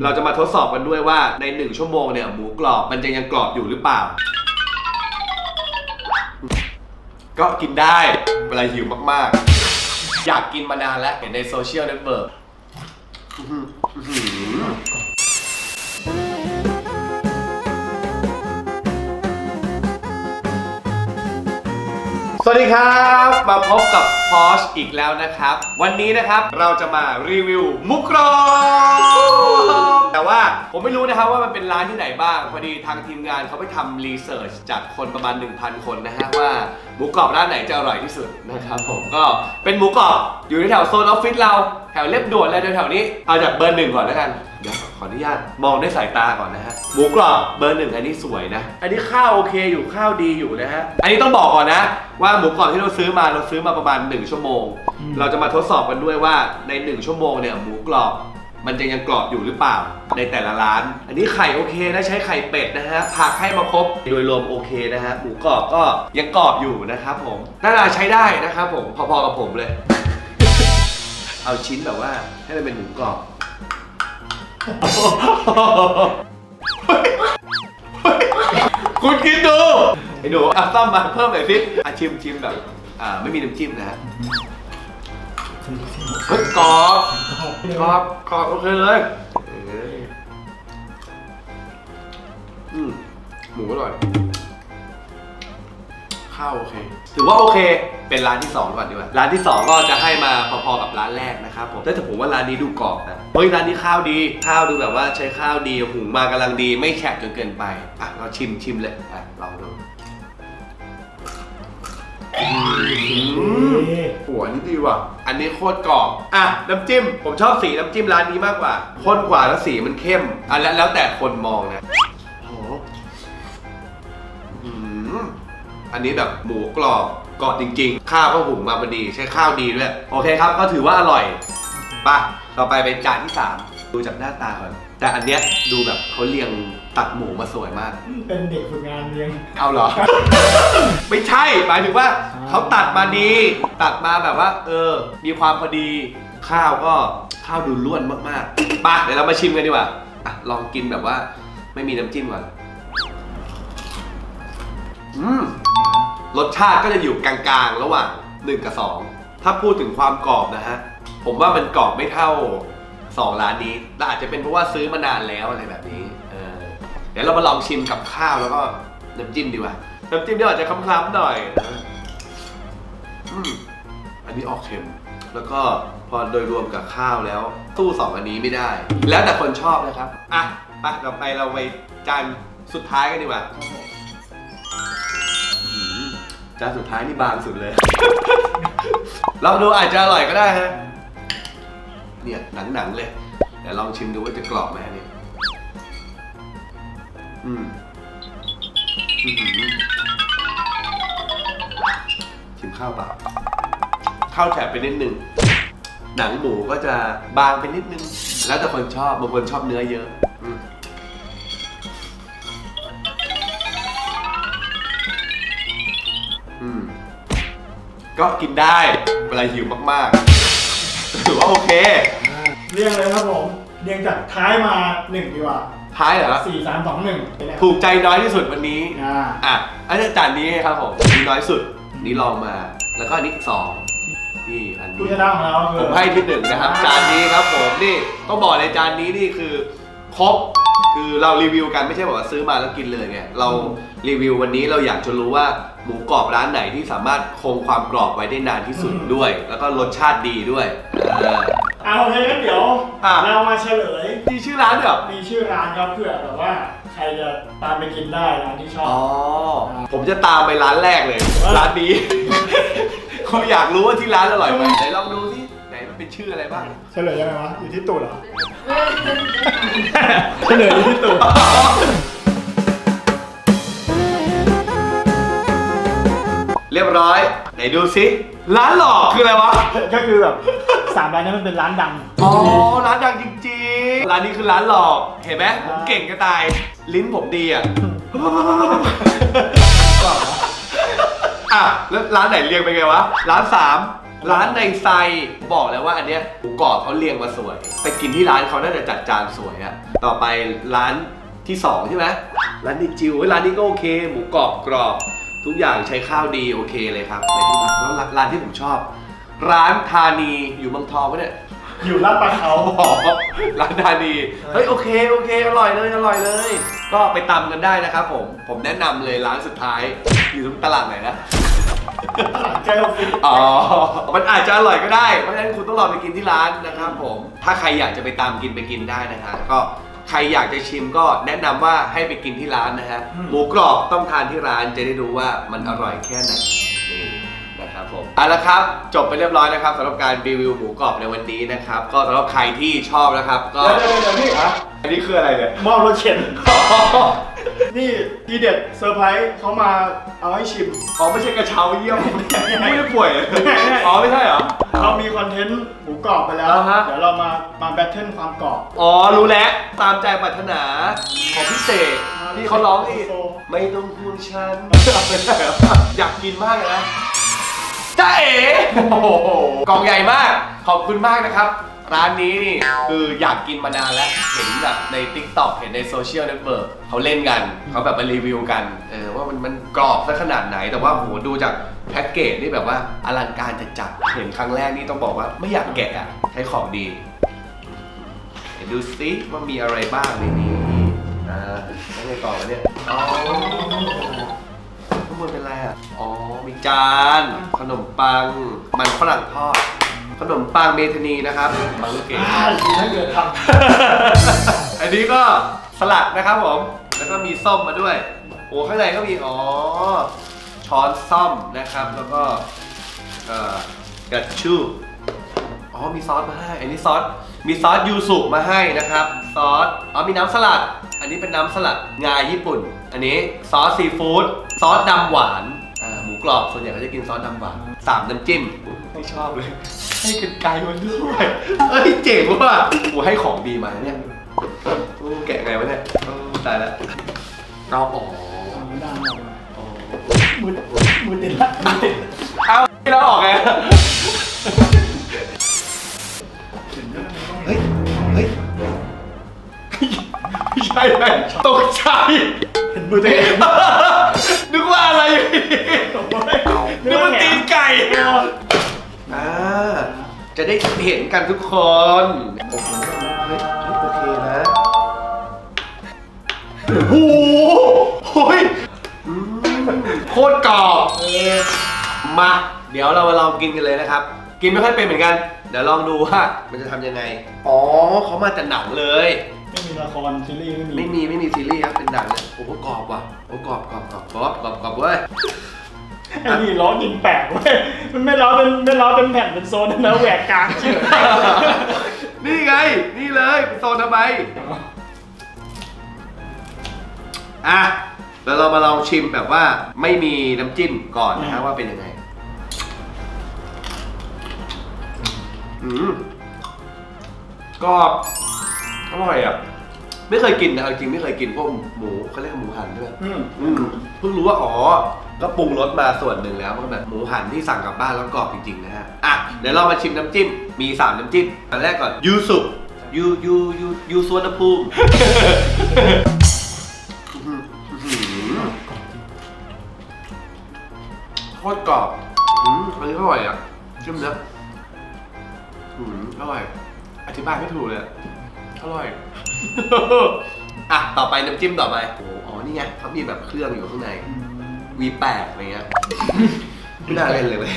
เราจะมาทดสอบกันด้วยว่าใน1ชั่วโมงเนี่ยหมูกรอบมันจะยังกรอบอยู่หรือเปล่าก็กินได้เวลาหิวมากๆอยากกินมานานแล้วเห็นในโซเชียลเน็ตเวิร์กสวัสดีครับมาพบกับพอชอีกแล้วนะครับวันนี้นะครับเราจะมารีวิวหมูกรอบแต่ว่าผมไม่รู้นะครับว่ามันเป็นร้านที่ไหนบ้างพอดีทางทีมงานเขาไปทำรีเสิร์ชจากคนประมาณ 1,000 คนนะฮะว่าหมูกรอบร้านไหนจะอร่อยที่สุดนะครับผมก็เป็นหมูกรอบอยู่ในแถวโซนออฟฟิศเราแถวเรียบด่วนเลยแถวนี้เอาจากเบอร์ 1ก่อนแล้วกันเดี๋ยวขออนุญาตมองด้วยสายตาก่อนนะฮะหมูกรอบเบอร์ 1อันนี้สวยนะอันนี้ข้าวโอเคอยู่ข้าวดีอยู่นะฮะอันนี้ต้องบอกก่อนนะว่าหมูกรอบที่เราซื้อมาประมาณ1ชั่วโมงเราจะมาทดสอบกันด้วยว่าใน1ชั่วโมงเนี่ยหมูกรอบมันจะยังกรอบอยู่หรือเปล่าในแต่ละร้านอันนี้ไข่โอเคนะใช้ไข่เป็ดนะฮะผักให้มาครบโดยรวมโอเคนะฮะหมูกรอบก็ยังกรอบอยู่นะครับผมหน้าตาใช้ได้นะครับผมพอๆกับผมเลย เอาชิ้นแบบว่าให้มันเป็นหมูกรอบคุณกินดูไอ้หนูเอาต้มมาเพิ่มหน่อยสิชิมแบบไม่มีน้ำจิ้มนะฮะเฮ้ยกรอบโอเคเลยหมูอร่อยข้าวโอเคถือว่าโอเคเป็นร้านที่2ก่อนดีกว่าร้านที่2ก็จะให้มาพอๆกับร้านแรกนะครับผมแต่ผมว่าร้านนี้ดูกรอบนะเฮ้ยร้านนี้ข้าวดีข้าวดูแบบว่าใช้ข้าวดีหุงมากำลังดีไม่แฉะจนเกินไปอ่ะเราชิมเลยอ่ะลองดูหัวนี่ดีว่ะอันนี้โคตรกรอบอ่ะน้ำจิ้มผมชอบสีน้ำจิ้มร้านนี้มากกว่าข้นกว่าแล้วสีมันเข้มอ่ะแล้วแต่คนมองนะโอ้อันนี้แบบหมูกรอบจริงๆข้าวก็หุงมาพอดีใช้ข้าวดีด้วยโอเคครับก็ถือว่าอร่อยป่ะต่อไปเป็นจานที่3ดูจากหน้าตาก่อนแต่อันเนี้ยดูแบบเขาเรียงตัดหมูมาสวยมากเป็นเด็กฝึกงานเรียงเอาเหรอ ไม่ใช่หมายถึงว่าเขาตัดมาดีตัดมาแบบว่ามีความพอดีข้าวดูล้วนมากๆป่ะเดี๋ยวเรามาชิมกันดีกว่าอ่ะลองกินแบบว่าไม่มีน้ำจิ้มก่อนรสชาติก็จะอยู่กลางๆระหว่าง1กับ2ถ้าพูดถึงความกรอบนะฮะผมว่ามันกรอบไม่เท่า2ร้านนี้แต่อาจจะเป็นเพราะว่าซื้อมานานแล้วอะไรแบบนี้เดี๋ยวเรามาลองชิมกับข้าวแล้วก็น้ำจิ้มดีกว่าน้ำจิ้มเนี่ยอาจจะคล้ำๆหน่อยอันนี้ออกเค็มแล้วก็พอโดยรวมกับข้าวแล้วสู้2อันนี้ไม่ได้แล้วแต่คนชอบนะครับอ่ะไปต่อไปเราไปจานสุดท้ายกันดีกว่าจานสุดท้ายนี่บางสุดเลยลองดูอาจจะอร่อยก็ได้ฮะเนี่ยหนังเลยแต่ลองชิมดูว่าจะกรอบไหมเนี่ยชิมข้าวเปล่าข้าวแฉะไปนิดนึงหนังหมูก็จะบางไปนิดนึงแล้วแต่คนชอบบางคนชอบเนื้อเยอะก็กินได้เวลาหิวมากๆถือว่าโอเคเรียงเลยครับผมเรียงจากท้ายมา1ดีกว่าท้ายเหรอ4 3 2 1ถูกใจน้อยที่สุดวันนี้อันนี้จานนี้ครับผมนี่น้อยสุดนี่ลองมาแล้วก็อันนี้2นี่อันนี้ผู้ชนะของเราผมให้ที่1นะครับจานนี้ครับผมนี่ต้องบอกในจานนี้นี่คือครบคือเรารีวิวกันไม่ใช่บอกว่าซื้อมาแล้วกินเลยไงเรารีวิววันนี้เราอยากจะรู้ว่าหมูกรอบร้านไหนที่สามารถคงความกรอบไว้ได้นานที่สุดด้วยแล้วก็รสชาติดีด้วยเอาเลยงั้นเดี๋ยวเรามาเฉลยมีชื่อร้านเหรอมีชื่อร้านครับเพื่อแบบว่าใครจะตามไปกินได้ร้านที่ชอบผมจะตามไปร้านแรกเลยร้านนี้คุณอยากรู้ว่าที่ร้านอร่อยไหมไหนลองดูสิไหนมันเป็นชื่ออะไรบ้างเฉลยยังไงวะอยู่ที่ตูดเหรอเฉลยอยู่ที่ตูดเรียบร้อยไหนดูสิร้านหลอกคืออะไรวะก็คือแบบ3ร้านนี้มันเป็นร้านดังร้านดังจริงๆร้านนี้คือร้านหลอกเห็นไหมผมเก่งกระต่ายลิ้นผมดีอ่ะแล้วร้านไหนเรียงไปไงวะร้าน3 ร้านในไซบอกแล้วว่าอันเนี้ยหมูกรอบเขาเรียงมาสวยไปกินที่ร้านเขาน่าจะจัดจานสวยอะต่อไปร้านที่2ใช่ไหมร้านนิจิวร้านนี้ก็โอเคหมูกรอบกรอบทุกอย่างใช้ข้าวดีโอเคเลยครับแล้วร้านที่ผมชอบ ร้านธานีอยู่เมืองทองปะเนี่ย อยู่ลาดปลาเขา อ๋อร้านธานีเฮ้ยโอเคอร่อยเลยก็ไปตำกันได้นะครับผมแนะนำเลยร้านสุดท้ายอยู่ตรงตลาดไหนนะ ใกล้ออฟฟิศ อ๋อ มันอาจจะอร่อยก็ได้ เพราะฉะนั้นคุณต้องลองไปกินที่ร้านนะครับผม ถ้าใครอยากจะไปตามกินไปกินได้นะฮะ ก็ใครอยากจะชิมก็แนะนำว่าให้ไปกินที่ร้านนะฮะ หมูกรอบต้องทานที่ร้านจะได้รู้ว่ามันอร่อยแค่ไหน นี่นะครับผมเอาละครับ จบไปเรียบร้อยนะครับสำหรับการรีวิวหมูกรอบในวันนี้นะครับ ก็สำหรับใครที่ชอบนะครับก็ เดี๋ยวพี่ อันนี้คืออะไรเนี่ย มอบรถเข็น นี่ทีเด็ดเซอร์ไพรส์เขามาเอาให้ชิม อ๋อไม่ใช่กระเช้าเยี่ยมไม่ได้ป่วยอ๋อไม่ใช่เหรอ เรามีคอนเทนต์หมูกรอบไปแล้ว อ่าฮะ เดี๋ยวเรามาแบทเทิลความกรอบ อ๋อรู้แล้วตามใจปรารถนาของพี่เสกที่เขาร้องที่ไม่ต้องห่วงฉันอยากกินมากเลยนะจ้าเอ๋โอ้โหกล่องใหญ่มากขอบคุณมากนะครับ ร้านนี้นี่คืออยากกินมานานแล้วเห็นแบบใน TikTok เห็นในโซเชียลเน็ตเวิร์กเขาเล่นกันเขาแบบมารีวิวกันว่ามันกรอบซะขนาดไหนแต่ว่าโหดูจากแพ็กเกจนี่แบบว่าอลังการจัดๆเห็นครั้งแรกนี่ต้องบอกว่าไม่อยากแกะอะใช้ของดีเดี๋ยวดูซิว่ามีอะไรบ้างในนี้แล้วไงต่อวะเนี่ยอ๋อข้างบนเป็นอะไรอ่ะอ๋อมีจานขนมปังมันฝรั่งทอดขนมปังเมทานีนะครับมังเกต ถ้าเกิดท อันนี้ก็สลัดนะครับผม แล้วก็มีส้มมาด้วย โอ้ข้างในก็มีช้อนส้อมนะครับ แล้วก็กัดชูมีซอสมาให้ อันนี้มีซอสยูสุมาให้นะครับ ซอสมีน้ำสลัด อันนี้เป็นน้ำสลัดงาญี่ปุ่น อันนี้ซอสซีฟู้ด ซอสดำหวาน หมูกรอบ ส่วนใหญ่เขาจะกินซอสดำหวาน 3 น้ำจิ้ม ไม่ชอบเลย ให้กันไกลมันด้วยเอ้ยเจ๋งว่ะกูให้ของดีมาเนี่ยแกะไงวะเนี่ยตายแล้วเราำไม่ได้มือติดละมือติด เอาที่เราออกไงเฮ้ยไม่ใช่เลยตกใจ เห็นมือตัวเอง นึกว่าอะไรนึกว่าตีนไก่จะได้เห็นกันทุกคนโอ้โหเฮ้ยโอเคนะโอ้โหโคตรกรอบมาเดี๋ยวเรามาลองกินกันเลยนะครับกินไม่ค่อยเป็นเหมือนกันเดี๋ยวลองดูว่ามันจะทำยังไงเขามาแต่หนังเลยไม่มีละครซีรีส์ไม่มีซีรีส์ครับเป็นหนังเลยโอ้โหกรอบว่ะโอ้กรอบเว้ยไอ้นี่ล้อยิงแปลกเว้ยมันไม่ล้อเป็นแผ่นเป็นโซนนะแหวกกลางเชื่อนี่ไงนี่เลยเป็นโซนทำไมแล้วเรามาลองชิมแบบว่าไม่มีน้ำจิ้มก่อนนะครับว่าเป็นยังไงก็อร่อยอ่ะไม่เคยกินนะจริงไม่เคยกินพวกหมูเขาเรียกหมูหันใช่ไหมเพิ่งรู้ว่าก็ปรุงรสมาส่วนหนึ่งแล้วมันแบบหมูหันที่สั่งกลับบ้านแล้วกรอบจริงๆนะฮะเดี๋ยวเรามาชิมน้ำจิ้มมี3น้ำจิ้มอันแรกก่อนยูสุยูสวนภูมิโคตรกรอบอันนี้อร่อยอ่ะจิ้มเนื้ออร่อยอธิบายไม่ถูกเลยอร่อยต่อไปน้ำจิ้มต่อไปนี่ไงเขามีแบบเครื่องอยู่ข้างในV8อะไรเงี้ยไม่น่าเล่นเลยเว้ย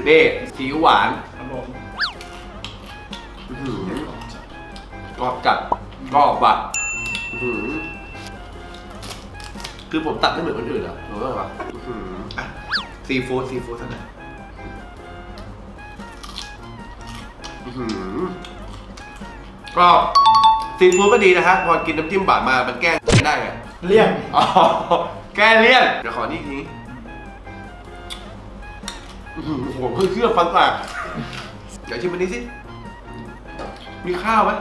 นี่ซีอิ๊วหวานกรอบจัดกรอบว่ะคือผมตัดไม่เหมือนคนอื่นอ่ะรู้ป่ะซีฟู้ดเท่านั้นก็ซีฟู้ดก็ดีนะฮะพอกินน้ำจิ้มหวานมามันแก้ได้ไงเลี่ยนแก้เลี่ยนเดี๋ยวขอนี่ทีโอ้โหเครื่องฟันแตกเดี๋ยวชิมอันนี้สิมีข้าวไหม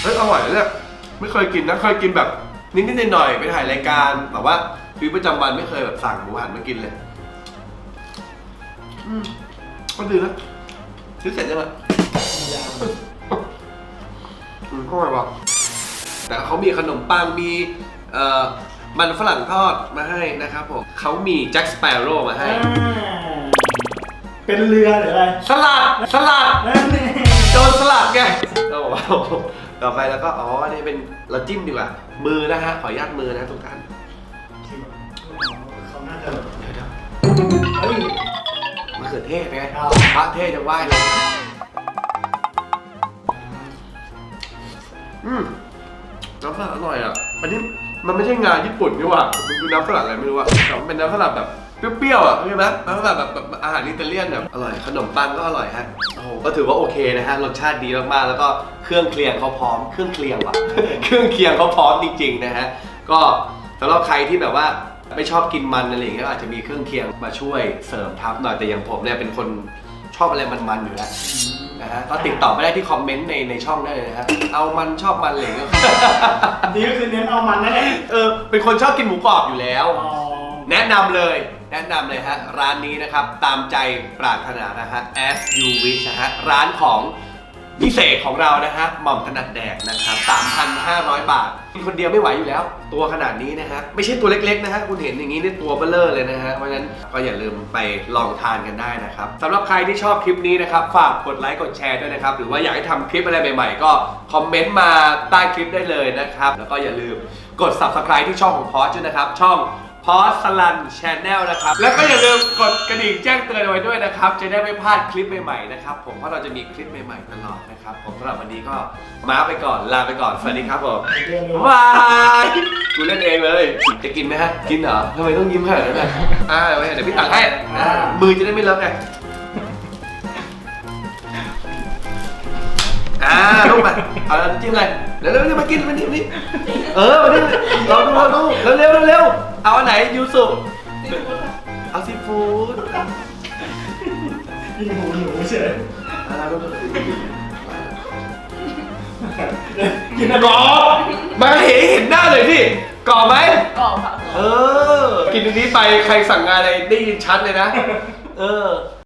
เฮ้ยอร่อยเลยไม่เคยกินนะเคยกินแบบนิดๆหน่อยๆไปถ่ายรายการแต่ว่าชีวิตประจำวันไม่เคยแบบสั่งหมูหันมากินเลย ก็ดีนะซื้อเสร็จยังไงอร่อยว่ะแต่เขามีขนมปังมีมันฝรั่งทอดมาให้นะครับผมเขามีแจ็คสเปโร่มาให้ เป็นเรือหรืออะไร สลัดนั่นเอง โจรสลัดไงเราบอกว่าต่อไปแล้วก็อ๋อนี่เป็นเราจิ้มดีกว่ามือนะฮะขออนุญาตมือนะทุกท่าน เขาน่าจะ เดี๋ยว เฮ้ย มะเขือเทศไง อ้าว พระเทศจะไหว้เลยน้ำสลัดอร่อยอ่ะอันนี้มันไม่ใช่งานญี่ปุ่นนี่หว่ามันคือน้ำสลัดอะไรไม่รู้อ่ะแต่มันเป็นน้ำสลัดแบบเปรี้ยวๆอ่ะใช่ไหมน้ำสลัดแบบอาหารอิตาเลียนแบบอร่อยขนมปังก็อร่อยฮะโอ้โหก็ถือว่าโอเคนะฮะรสชาติดีมากๆแล้วก็เครื่องเคียงเขาพร้อมเครื่องเคียงว่ะ เครื่องเคียงเขาพร้อมจริงๆนะฮะก็สำหรับใครที่แบบว่าไม่ชอบกินมันอะไรอย่างเงี้ยก็อาจจะมีเครื่องเคียงมาช่วยเสริมทับหน่อยแต่อย่างผมเนี่ยเป็นคนชอบอะไรมันๆอยู่แล้วนะฮะก็ติดต่อไม่ได้ที่คอมเมนต์ในช่องได้เลยนะฮะเอามันชอบมันอะไรอย่างเงี้ย ดีก็คือเน้นเอามันนั่นแหละ เป็นคนชอบกินหมูกรอบอยู่แล้ว อ๋อ แนะนำเลยฮะร้านนี้นะครับตามใจปรารถนานะฮะ As You Wish นะฮะร้านของพิเศษของเรานะฮะหม่อมถนัดแดกนะครับ 3,500 บาทกินคนเดียวไม่ไหวอยู่แล้ว ตัวขนาดนี้นะฮะไม่ใช่ตัวเล็กๆนะฮะคุณเห็นอย่างนี้นี่ตัวเบ้อเร่อเลยนะฮะเพราะฉะนั้นก็อย่าลืมไปลองทานกันได้นะครับสำหรับใครที่ชอบคลิปนี้นะครับฝากกดไลค์กดแชร์ด้วยนะครับหรือว่าอยากให้ทำคลิปอะไรใหม่ๆก็คอมเมนต์มาใต้คลิปได้เลยนะครับแล้วก็อย่าลืมกด Subscribe ที่ช่องของพอสด้วยนะครับช่องพอสลันชแนลนะครับแล้วก็อย่าลืมกดกระดิ่งแจ้งเตือนเอาไว้ด้วยนะครับจะได้ไม่พลาดคลิปใหม่ๆนะครับผมเพราะเราจะมีคลิปใหม่ๆตลอดนะครับผมสำหรับวันนี้ก็มาไปก่อนลาไปก่อนสวัสดีครับผม เรื่องรู้ บายกูเล่นเองเลยจะกินไหมฮะกินเหรอทำไมต้องยิ้มขนาดนั้นอ่ะเดี๋ยวพี่ตักให้มือจะได้ไม่เลอะไงลูกมาเอาแล้วจิ้มอะไรเร็วๆมากินมานี่มานี่มานี่เราดูเร็วเอาอันไหนยูสุเอาซีฟู้ด ยิงหูหนูเฉยกินอะไร กรอบมาเห็นหน้าเลยพี่กรอบไหม กรอบค่ะ กินอันนี้ไปใครสั่งงานอะไรได้ยินชัดเลยนะ